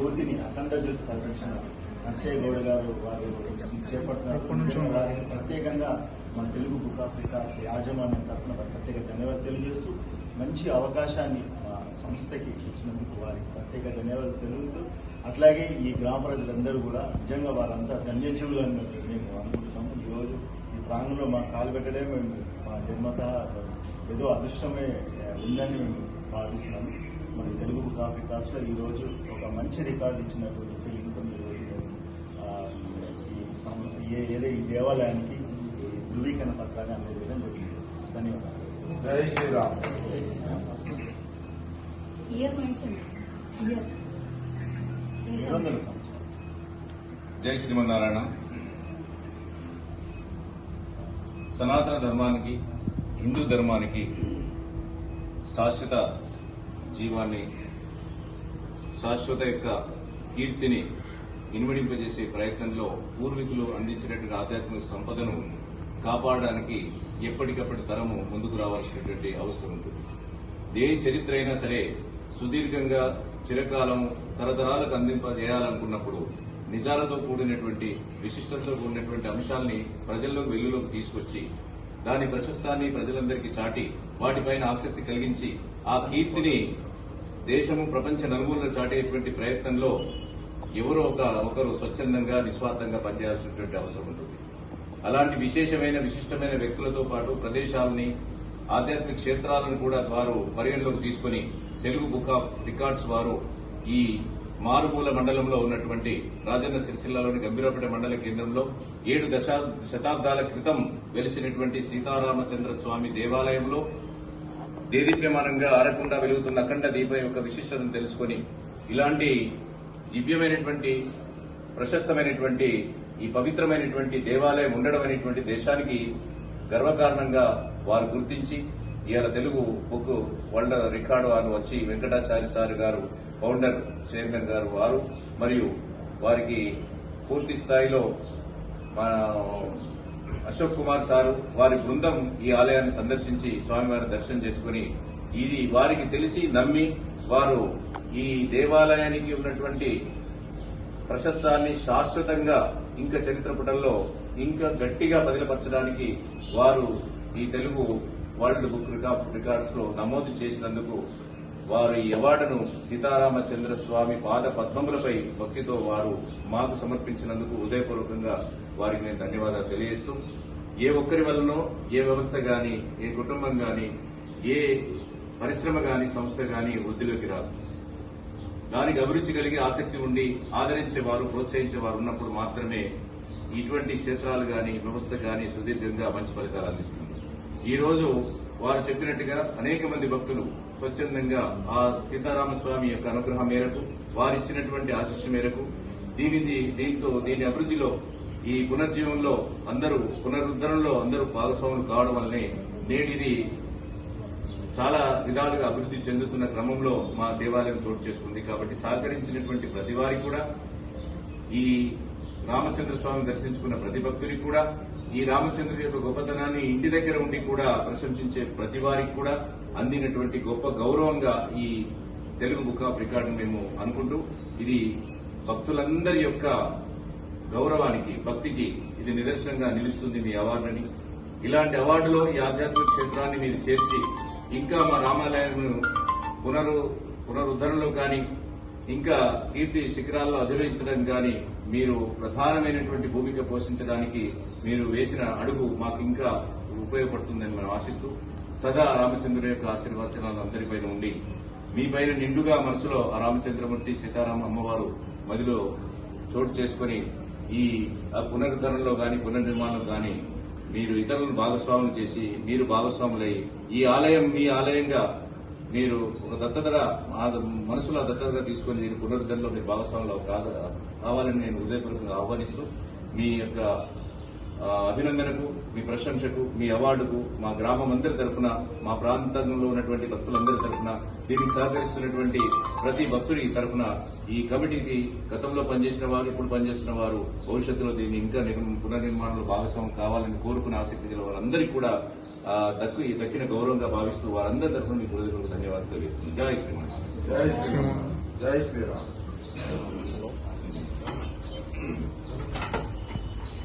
జ్యోతిని అఖండ జ్యోతి పరిరక్షణ నర్సయ్య గౌడ్ గారు వారు చేపట్టిన వారికి ప్రత్యేకంగా మన తెలుగు బుక్ ఆఫ్ రికార్డ్స్ యాజమాన్యం తరఫున ప్రత్యేక ధన్యవాదాలు తెలియజేస్తూ మంచి అవకాశాన్ని మా సంస్థకి ఇచ్చినందుకు వారికి ప్రత్యేక ధన్యవాదాలు తెలుపుతూ అట్లాగే ఈ గ్రామ ప్రజలందరూ కూడా నిజంగా వారంతా ధన్యజీవులను మేము అనుకుంటున్నాము. ఈరోజు ఈ ప్రాంగంలో మా కాలు పెట్టడే మేము మా జన్మత ఏదో అదృష్టమే ఉందని మేము భావిస్తున్నాము. మరి తెలుగు బుక్ ఆఫ్ రికార్డ్స్లో ఈరోజు ఒక మంచి రికార్డు ఇచ్చినటువంటి ఫీలింగ్తో ఈరోజు ఈ దేవాలయానికి ధృవీకరణ పత్రాన్ని అందజేయడం జరిగింది. ధన్యవాదాలు. జై శ్రీరామ్. జై శ్రీమన్నారాయణ. సనాతన ధర్మానికి, హిందూ ధర్మానికి శాశ్వత జీవాన్ని, శాశ్వత యొక్క కీర్తిని ఇనుమడింపజేసే ప్రయత్నంలో పూర్వీకులు అందించినటువంటి ఆధ్యాత్మిక సంపదను కాపాడడానికి ఎప్పటికప్పటి తరము ముందుకు రావాల్సినటువంటి అవసరం ఉంటుంది. ఏ చరిత్ర అయినా సరే సుదీర్ఘంగా చిరకాలం తరతరాలకు అందింపజేయాలనుకున్నప్పుడు నిజాలతో కూడినటువంటి విశిష్టతతో కూడినటువంటి అంశాల్ని ప్రజల్లోకి వెలుగులోకి తీసుకొచ్చి దాని ప్రశస్తాన్ని ప్రజలందరికీ చాటి వాటిపైన ఆసక్తి కలిగించి ఆ కీర్తిని దేశము ప్రపంచ నలుమూలలో చాటేటువంటి ప్రయత్నంలో ఎవరో ఒకరు స్వచ్ఛందంగా నిస్వార్థంగా పనిచేయాల్సినటువంటి అవసరం ఉంటుంది. అలాంటి విశిష్టమైన వ్యక్తులతో పాటు ప్రదేశాలని, ఆధ్యాత్మిక క్షేత్రాలను కూడా వారు పరిగణలోకి తీసుకుని తెలుగు బుక్ ఆఫ్ రికార్డ్స్ వారు ఈ మారుమూల మండలంలో ఉన్నటువంటి రాజన్న సిరిసిల్లలోని గంభీరపేట మండల కేంద్రంలో 7 శతాబ్దాల క్రితం వెలిసినటువంటి సీతారామచంద్ర స్వామి దేవాలయంలో దేదీప్యమానంగా ఆరకుండా వెలుగుతున్న అఖండ దీపం యొక్క విశిష్టతను తెలుసుకుని ఇలాంటి దివ్యమైనటువంటి ప్రశస్తమైనటువంటి ఈ పవిత్రమైనటువంటి దేవాలయం ఉండడం అనేటువంటి దేశానికి గర్వకారణంగా వారు గుర్తించి ఇవాళ తెలుగు బుక్ వరల్డ్ రికార్డు వారు వచ్చి వెంకటాచార్య సార్ గారు, ఫౌండర్ చైర్మన్ గారు వారు, మరియు వారికి పూర్తి స్థాయిలో మన అశోక్ కుమార్ సారు వారి బృందం ఈ ఆలయాన్ని సందర్శించి స్వామివారి దర్శనం చేసుకుని ఇది వారికి తెలిసి నమ్మి వారు ఈ దేవాలయానికి ఉన్నటువంటి ప్రశస్తాన్ని శాశ్వతంగా ఇంకా చరిత్ర పుటల్లో ఇంకా గట్టిగా బదిలపరచడానికి వారు ఈ తెలుగు వరల్డ్ బుక్ రికార్డ్స్ లో నమోదు చేసినందుకు వారు ఈ అవార్డును సీతారామచంద్ర స్వామి పాద పద్మములపై భక్తితో వారు మాకు సమర్పించినందుకు హృదయపూర్వకంగా వారికి నేను ధన్యవాదాలు తెలియజేస్తూ ఏ ఒక్కరి వల్లనో ఏ వ్యవస్థ గాని, ఏ కుటుంబం గాని, ఏ పరిశ్రమ గాని, సంస్థ గాని వృద్ధిలోకి రాదు. దానికి అభిరుచి కలిగి ఆసక్తి ఉండి ఆదరించేవారు, ప్రోత్సహించేవారు ఉన్నప్పుడు మాత్రమే ఇటువంటి క్షేత్రాలు గాని, వ్యవస్థ గాని సుదీర్ఘంగా మంచి ఫలితాలు అందిస్తుంది. ఈ రోజు వారు చెప్పినట్టుగా అనేక మంది భక్తులు స్వచ్ఛందంగా ఆ సీతారామస్వామి యొక్క అనుగ్రహం మేరకు, వారిచ్చినటువంటి ఆశీస్సు మేరకు దీని అభివృద్ధిలో, ఈ పునర్జీవంలో పునరుద్ధరణలో అందరూ భాగస్వాములు కావడం వల్లనే నేటిది చాలా విధాలుగా అభివృద్ధి చెందుతున్న క్రమంలో మా దేవాలయం చోటు చేసుకుంది. కాబట్టి సహకరించినటువంటి ప్రతి వారికి కూడా, ఈ రామచంద్ర స్వామిని దర్శించుకున్న ప్రతి భక్తునికి కూడా, ఈ రామచంద్రుడి యొక్క గొప్పతనాన్ని ఇంటి దగ్గర ఉండి కూడా ప్రశంసించే ప్రతి వారికి కూడా అందినటువంటి గొప్ప గౌరవంగా ఈ తెలుగు బుక్ ఆఫ్ రికార్డును మేము అనుకుంటూ, ఇది భక్తులందరి యొక్క గౌరవానికి, భక్తికి ఇది నిదర్శనంగా నిలుస్తుంది మీ అవార్డుని. ఇలాంటి అవార్డులో ఈ ఆధ్యాత్మిక క్షేత్రాన్ని మీరు చేర్చి ఇంకా మా రామాలయాన్ని పునరుద్ధరణలో కానీ, ఇంకా కీర్తి శిఖరాల్లో అధిరోహించడానికి కానీ మీరు ప్రధానమైనటువంటి భూమిక పోషించడానికి మీరు వేసిన అడుగు మాకు ఇంకా ఉపయోగపడుతుందని మనం ఆశిస్తూ, సదా రామచంద్రుడి యొక్క ఆశీర్వచనాలు అందరిపైన ఉండి మీపైన నిండుగా మనసులో ఆ రామచంద్రమూర్తి, సీతారామ అమ్మవారు మదిలో చోటు చేసుకుని ఈ పునరుద్ధరణలో గాని, పునర్నిర్మాణంలో గాని మీరు ఇతరులను భాగస్వాములు చేసి మీరు భాగస్వాములై ఈ ఆలయం మీ ఆలయంగా మీరు ఒక దత్తతగా మనసులో దత్తతగా తీసుకుని దీని పునరుద్ధరణలో మీరు భాగస్వాములు కావాలని నేను హృదయపూర్వకంగా ఆహ్వానిస్తూ మీ యొక్క అభినందనకు, మీ ప్రశంసకు, మీ అవార్డుకు మా గ్రామం అందరి తరఫున, మా ప్రాంతంలో ఉన్నటువంటి భక్తులందరి తరఫున, దీనికి సహకరిస్తున్నటువంటి ప్రతి భక్తుడి తరఫున, ఈ కమిటీకి గతంలో పనిచేసిన వారు, ఇప్పుడు పనిచేస్తున్న వారు, భవిష్యత్తులో దీన్ని ఇంకా పునర్నిర్మాణంలో భాగస్వామ్యం కావాలని కోరుకున్న ఆసక్తి గల వారందరికీ కూడా దక్కిన గౌరవంగా భావిస్తూ వారందరి తరఫున మీకు హృదయపూర్వక ధన్యవాదాలు తెలియజేస్తున్నాను. జై శ్రీరామ్. జై శ్రీరామ్.